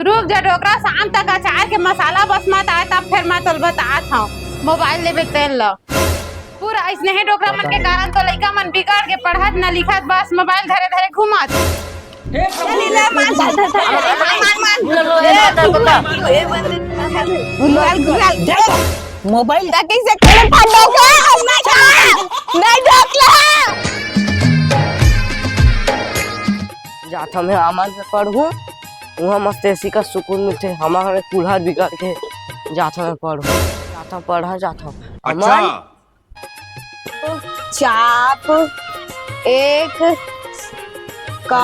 रुक जा डोकरा, शाम तक अचार के मसाला बस मत आए तब फिर मैं तल बतात हूँ। मोबाइल लेबे तेल ला पूरा ऐसने ही डोकरा मन के कारण तो लइका मन बिगाड़ के पढ़त न लिखत, बस मोबाइल धरे धरे घूमत। मोबाइल कैसे जाता मैं आमान में पढ़ू वहाँ मस्त ऐसी का सुकून मिलते हमारे कूल्हा बिगाड़ के जाता मैं पढ़ू जाता पढ़ा जाता अच्छा चाप एक का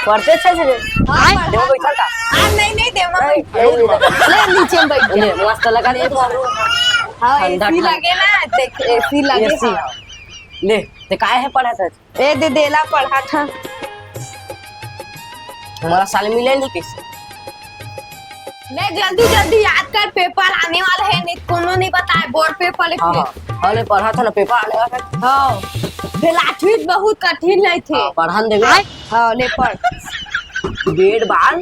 पढ़ते अच्छे से देखो बैठा था नहीं देवा ले नीचे में बैठ ले मस्त लगा दे हाँ ठंडा एसी ठंडा। लगे ना देख एसी लगे एसी हाँ। ले ते काहे है पढ़ा था ए दे देला पढ़ा था हमारा साल मिले नहीं कैसे ले जल्दी जल्दी याद कर, पेपर आने वाला है, नहीं कोनो नहीं बताए बोर्ड पेपर लिख हाँ ले। हाँ अरे पढ़ा था ना पेपर आने वाला था हाँ फिर आठवीं बहुत कठिन नहीं थे। पढ़ान देवे हाँ ले पढ़। बेड बाल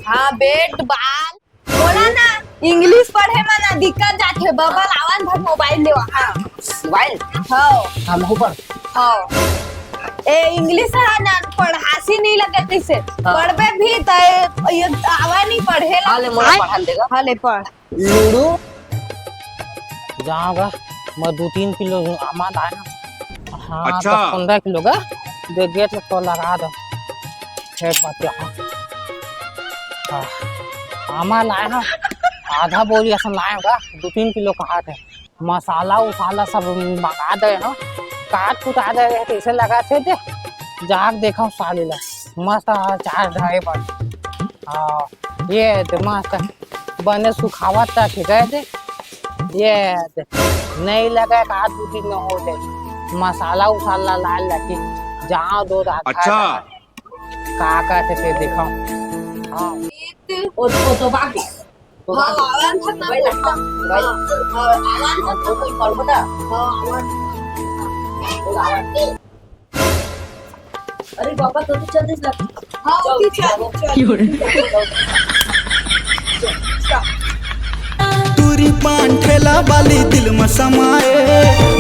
हाँ बेट बाल बोला ना इंग्लिश पढ़े में ना दिक्कत जाते बबल आवन भर मोबाइल लेवा। हाँ मोबाइल हाँ हम ऊपर हाँ ए इंग्लिश है ना पढ़ासी नहीं लगे कैसे हाँ। पढ़बे भी तो ये आवा नहीं पढ़े हाँ ले मोला पढ़ान देगा हाँ ले पढ़। लूडो जाऊंगा मैं 2-3 किलो आमाद आए ना हाँ अच्छा। 15 किलो का दे गेट तो लगा दो ठीक बात है हाँ आमा लाए ना आधा बोरी ऐसा लाएगा 2-3 किलो का हाथ है मसाला उसाला सब मंगा दे ना काट कुटा दे कैसे लगाते थे जाग देखा साली ला मस्त चार ढाई पर हाँ ये तो मस्त बने सुखावत था ठीक है थे ये नहीं लगा का 2-3 में हो जाए मसाला उसाला लाल लगी जहाँ दो अच्छा का थे देखा हाँ ओ तो बाकी तो हाँ आवन भर ना भाई लगता भाई हाँ आवन भर तो कोई पढ़ बता हाँ आवन अरे बाबा तो चल दिस लग हाँ उठी चल तुरी पान ठेला वाली दिल में समाए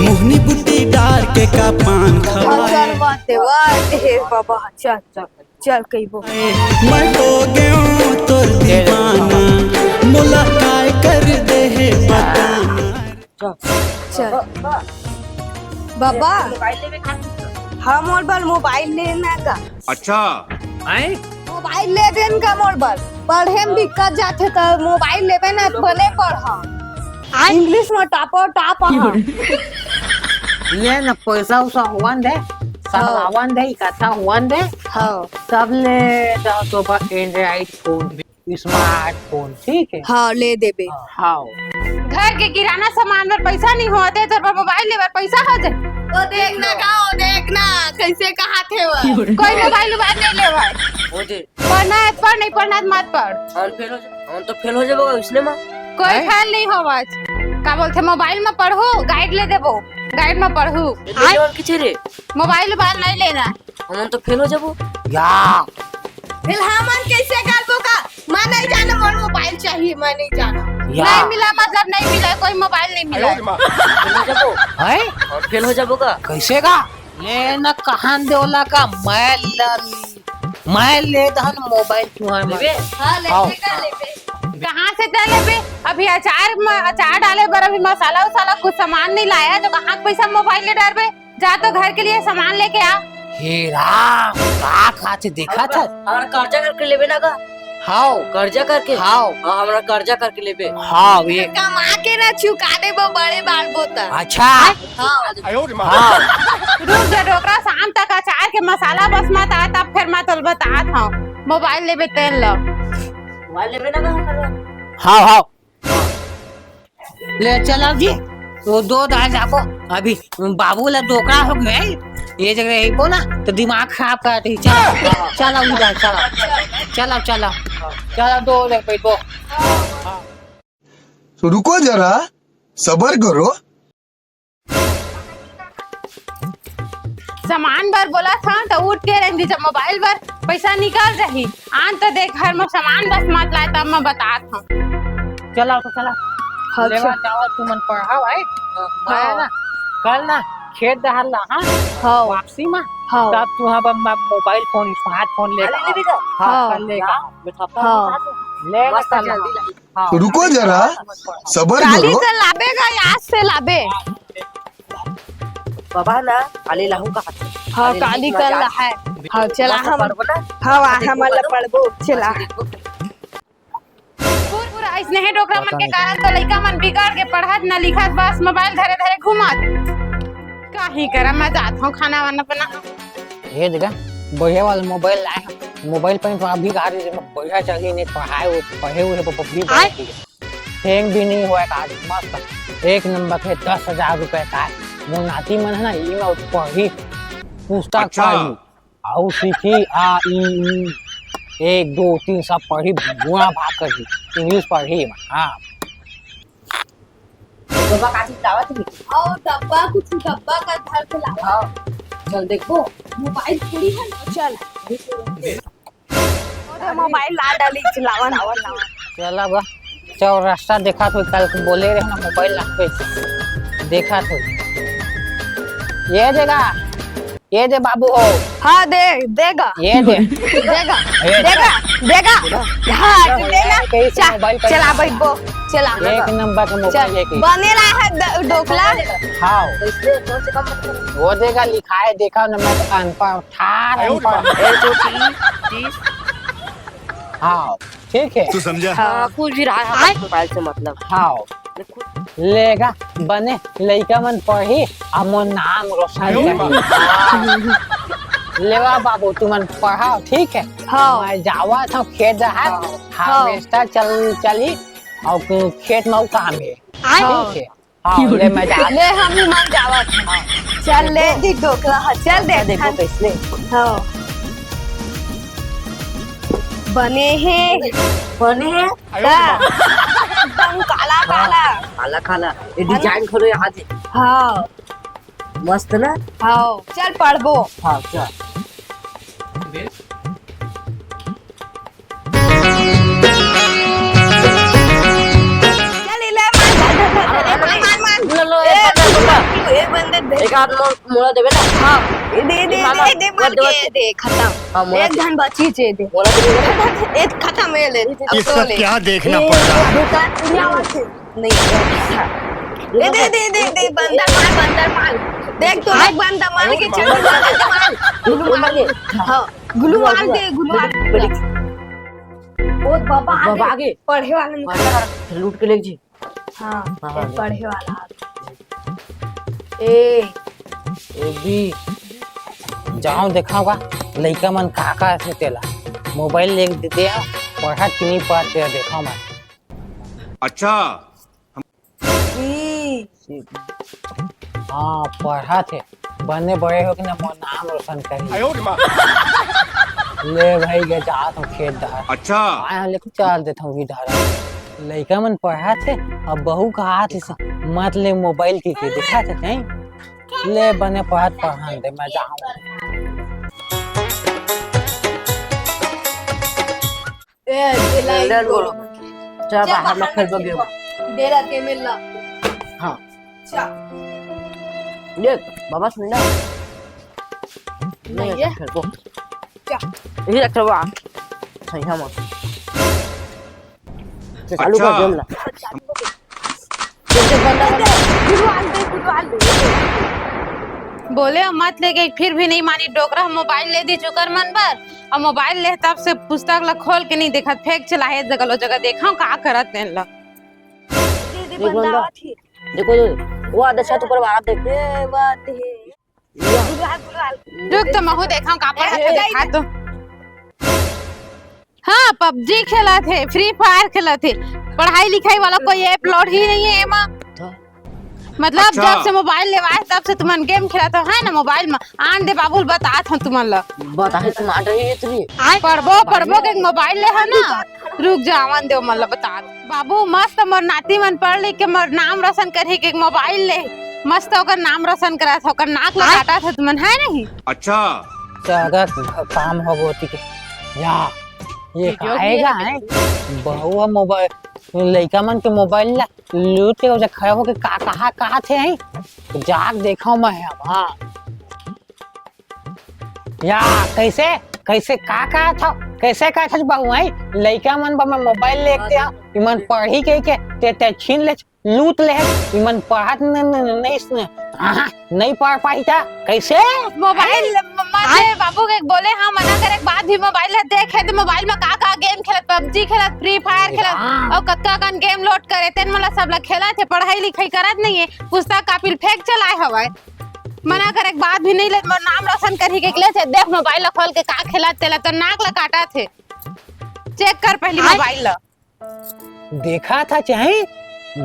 मोहनी बुट्टी डार के का पान चल खवाए बाते हे बाबा चल चल चल कहीं बो मैं हो गयो तोर दीवाना मुलाकात कर दे है बताना चल बाबा हाँ मोबाइल लेना का अच्छा मोबाइल ले देन का मोबाइल पढ़े में दिक्कत जाते तो मोबाइल लेबे ना भले पढ़ इंग्लिश में टॉप हाँ ये न पैसा उसा हुआ दे सहावन दे इकट्ठा हुआ दे हाँ सब ले जाओ तो पर एंड्रॉइड फोन स्मार्टफोन ठीक है हाँ ले देबे हाँ घर के किराना सामान पर पैसा नहीं होते तो मोबाइल लेबर पैसा हो जाए तो देखना का हो देखना कैसे कहा थे वो कोई मोबाइल नहीं ले भाई हो जे पढ़ना है पढ़, नहीं पढ़ना है मत पढ़। हम तो फेल हो जाबो इसने में कोई ख्याल नहीं हो बस का बोलते मोबाइल में पढ़ू गाइड ले देबो गाइड में पढ़ू और किछ रे मोबाइल नहीं लेना। हम तो फेल हो जाबो या फिलहाल मन कैसे करबो का मैं नहीं जाना मोर मोबाइल चाहिए मैं नहीं जाना नहीं मिला मतलब नहीं मिला, कोई मोबाइल नहीं मिला। फेल हो जाबो है और फेल हो जाबो का कैसे का ले न कहां देवला का मैं ले धन मोबाइल तुम्हारे में लेबे हाँ आओ। लेबे का लेबे कहाँ से चले बे अभी अचार डाले पर अभी मसाला उसाला कुछ सामान नहीं लाया तो कहाँ के पैसा मोबाइल ले डर बे। जा तो घर के लिए सामान लेके आ। हीरा का खाते देखा था हमारा कर्जा करके लेबे ना का हाउ कर्जा करके हाउ हां हमरा कर्जा करके लेबे हाउ ये कमा के ना चुका देबो बड़े बाल बोता अच्छा हाँ हाँ रुक जा डोकरा, शाम तक अचार के मसाला बस मत आ तब फिर मैं तल बतात हूँ। मोबाइल लेबे तेल लो मोबाइल लेबे ना का हाँ हाँ ले चलो जी वो दो दाल जाको अभी बाबू ला डोकरा हो गए ये जगह यही बोला तो दिमाग खराब करते ही चलो चलो उधर चलो चलो चलो चलो दो ले पे दो तो रुको जरा सबर करो सामान बर बोला था तो उठ के रही जब मोबाइल बर पैसा निकाल रही आन तो देख घर में सामान बस मत लाए तब मैं बता था। चला तो चला लेवा जाओ तू मन पढ़ाओ है मैं ना कल ना खेत दहल ला हां हाँ वापसी में हाँ तब तू हम मोबाइल फोन स्मार्टफोन लेकर हाँ कल लेगा हाँ ले मस्त हाँ रुको जरा सबर काली करो से लाबेगा आज से लाबे। बाबा ना काली लाहू का हाँ काली कल है। हाँ चला हम हाँ हमारा पढ़बो चला। पूरा ऐसने है डोकरा मन के कारण तो लइका मन बिगाड़ के पढ़त ना लिखत बस मोबाइल धरे धरे घुमत काहे करम मैं जात हूं खाना वाना बना। ये जगह बढ़िया वाला मोबाइल लाए हैं मोबाइल पर तो अभी गाड़ी में बढ़िया चली नहीं पढ़े हुए पब्लिक हैंग भी नहीं हुआ कार्ड मस्त एक नंबर के 10,000 रुपए का वो नाती मन है ना ई में पढ़ी पुस्तक पढ़ी आउ सीखी आ ई 1 2 3 सब पढ़ी बुआ भाग करी इंग्लिश पढ़ी हाँ बाबा काची लावा थी और डब्बा कुछ डब्बा का घर से लाओ। चल देखो मोबाइल थोड़ी है चल और मोबाइल ला डाली चलावा ना चला बा चौरास्ता देखा तो कल बोले रहे ना मोबाइल ला पे देखा तो ये दे बाबू हो हाँ दे देगा ये दे देगा देगा देगा हाँ देगा मोबाइल चला बैठो चला एक नंबर का मोबाइल है बने रहा है ढोकला। हाँ इसलिए कौन से कम मत करो वो देगा लिखा है देखा ना मैं तो अनपढ़ ठार अनपढ़ हाँ ठीक है तू समझा हाँ कुछ भी रहा है मोबाइल से मतलब हाँ लेगा बने लइका मन पढ़ी अब मोर नाम रोशन करी लेवा बाबू तू मन पढ़ाओ ठीक है हाँ मैं जावा था खेत जहाँ हार्वेस्टर चली और खेत में काम है ठीक है हाँ ले मैं जा ले हम ही मान जावा चल ले दी ढोकला चल दे देखो कैसे हाँ बने हैं एकदम काला काला काला काला ये डिजाइन करो यहाँ से हाँ मस्त ना हाँ चल पढ़बो हाँ क्या चल ले मान ए बंदे दे एक हाथ मोड़ा देवे ना हाँ दे मार के दे खत्म हाँ मोड़ा एक घन बची चे दे मोड़ा देवे एक खत्म है ले ये सब क्या देखना पड़ रहा है दुकान पूरी आवाज है नहीं दे बंदर मार देख तो एक बंदर मार के चल गुलू मार हाँ गुलू मार दे गुलू मार ओ बाबा आगे पढ़े वाले लूट के ले जी हाँ पढ़े वाला ए भी जाओ देखाओगा लइका मन काका से तेला मोबाइल ले दे पढ़त कि नहीं पढ़ते देखो मैं अच्छा हाँ पढ़ा थे बने बड़े हो कि ना मोर नाम रोशन करी ले भाई के जा तो खेत दहार अच्छा आया लेके चल देता हूँ इधर लइका मन पढ़ा थे अब बहू कहा थे मत ले मोबाइल की दिखा थे नहीं ले बने पढ़ा दे मैं जाऊँ ले बोलो चल बाहर में खेल बगे डेरा के मिलना हाँ ये बाबा सुन ना नहीं है खेल को ये रखो बा सही हम चालू कर गेम ला बोले मत ले गई फिर भी नहीं मानी डोकरा मोबाइल ले दी चुकर मन पर और मोबाइल ले तब से पुस्तक ला खोल के नहीं देखा फेंक चला है जगह जगह देखा का करत ने ला देखो वो आधा छत ऊपर बाहर देख ये बात है रुक तो महू देखा का पढ़ा देखा तो हाँ पबजी खेला थे फ्री फायर खेला थे पढ़ाई लिखाई वाला कोई ऐप लोड ही नहीं है एमा मतलब अच्छा। जब से मोबाइल लेवाए तब से तुमन गेम खेला तो है ना मोबाइल में आन दे बाबू बता था तुमन ला बता है तुम आ रही है इतनी पढ़बो के मोबाइल ले है ना रुक जा आवन दे मन ला बता बाबू मस्त मोर नाती मन पढ़ लिख के मोर नाम रोशन करही के मोबाइल ले मस्त ओकर नाम रोशन करा था, ओकर नाक लगाता था तुमन है नहीं। अच्छा ज्यादा काम हो गोती के या ये खाएगा है बहुआ मोबाइल लड़का मन के मोबाइल ला लूट के उसे खड़े होके कहा थे हैं जाग देखा मैं अब हाँ या कैसे कैसे का था कैसे का था बाबू है लड़का मन बा मोबाइल लेके आ इमन पढ़ी के ते छीन ले लूट ले इमन पढ़त नहीं पढ़ पाई था कैसे मोबाइल माने बाबू के बोले हाँ मना करे बाद भी मोबाइल देखे तो मोबाइल में का गेम खेलत पबजी खेलत फ्री फायर खेलत और कत्ता कन गेम लोड करे तेन मला सब ला खेला थे पढ़ाई लिखाई करत नहीं है पुस्तक कापिल फेंक चलाए हवाए मना करे बाद भी नहीं ले नाम रोशन कर ही के ले थे देख मोबाइल खोल के का खेला तेला तो नाक ला काटा थे चेक कर पहले मोबाइल ला देखा था चाहे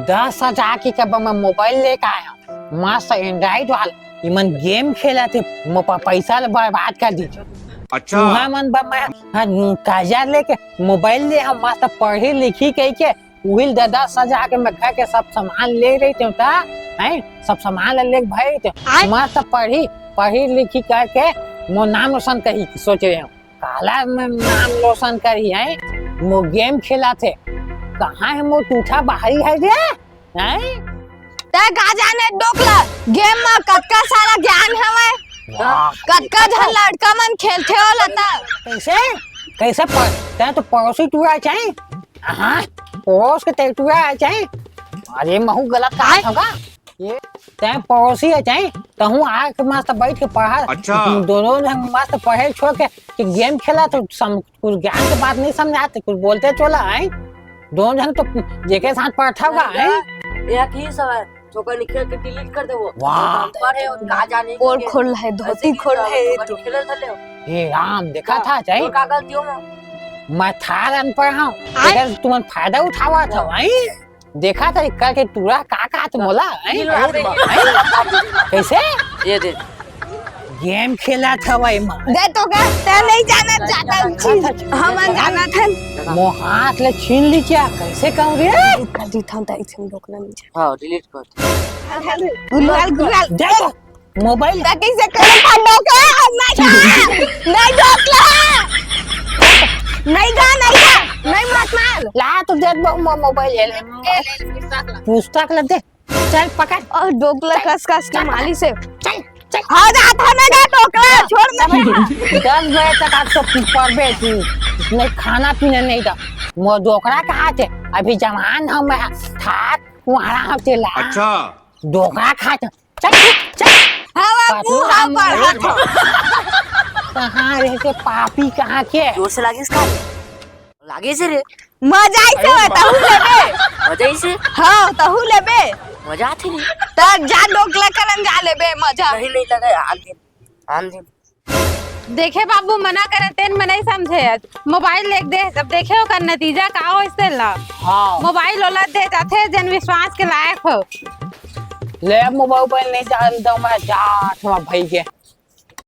10,000 की कब मैं मोबाइल लेके आया मस्त एंड्रॉइड वाला इमन गेम खेला थे पैसा बर्बाद कर दी अच्छा मन काजा लेके मोबाइल ले हम मस्त पढ़ी लिखी कह के वही 10,000 के मैं घर के सब सामान ले रही थे सब सामान ले भाई थे मस्त पढ़ी लिखी करके मो नाम रोशन करी सोच रहे हूँ काला में नाम रोशन करी है मो गेम खेला थे कहाँ है मो टूठा बाहरी है रे हैं ते का जाने डोकला गेम में कतका सारा ज्ञान हवे कतका झन लड़का मन खेलथे होला ता कैसे ते तो पड़ोसी टूरा चाहिए हाँ पड़ोस के ते टूरा चाहिए अरे महू गलत कहा होगा ये ते पड़ोसी है चाहिए तो हूँ आके मस्त बैठ के पढ़ा अच्छा दोनों ने मस्त पढ़े छोड़ के कि गेम खेला तो कुछ ज्ञान की बात नहीं समझ आते कुछ बोलते चला है दोनों जन तो जेके साथ पढ़ा होगा है एक ही सब है छोकर निकल के डिलीट कर दे वो वाह पढ़े और कहा जाने और खोल है धोती खोल है तो खेल थले ये राम देखा था चाहिए का गलतियों में मैं था अनपढ़ हूँ अगर तुम फायदा उठावा था भाई देखा था करके टूरा का तुम बोला कैसे ये दे गेम खेला था भाई माँ दे तो क्या ते नहीं जाना चाहता चीज हम जाना था मो हाथ ले छीन ली क्या कैसे कहूँ रे जल्दी था ताई से रोकना नहीं हाँ डिलीट कर गुलाल देखो मोबाइल ताकि से कर डोका नहीं डोकला नहीं मत मार ला तो दे मोबाइल पुस्तक ले दे चल पकड़ और डोकला कस के माली से चल चल हाँ जाता ना डोकला छोड़ दे 10 बजे तक आज तो पढ़बे तू नहीं खाना पीना नहीं था मो डोकरा कहा थे अभी जवान हम था कुआरा हम तेला अच्छा डोकरा खा चल चल हाँ पूरा पढ़ा कहाँ रहे के पापी कहाँ के जोर से लागे इसका लागे से रे मजा ऐसे बताऊ लेबे मजा ही से हाँ तहू लेबे मजा आती नहीं तब जा डोकला करन जा लेबे मजा नहीं लगा आन दिन देखे बाबू मना करे तेन में नहीं समझे मोबाइल लेके दे जब देखे ओकर नतीजा का हो इससे ला हाँ मोबाइल ओला दे जाते जन विश्वास के लायक हो ले मोबाइल नहीं डाल दो मैं जा भाई के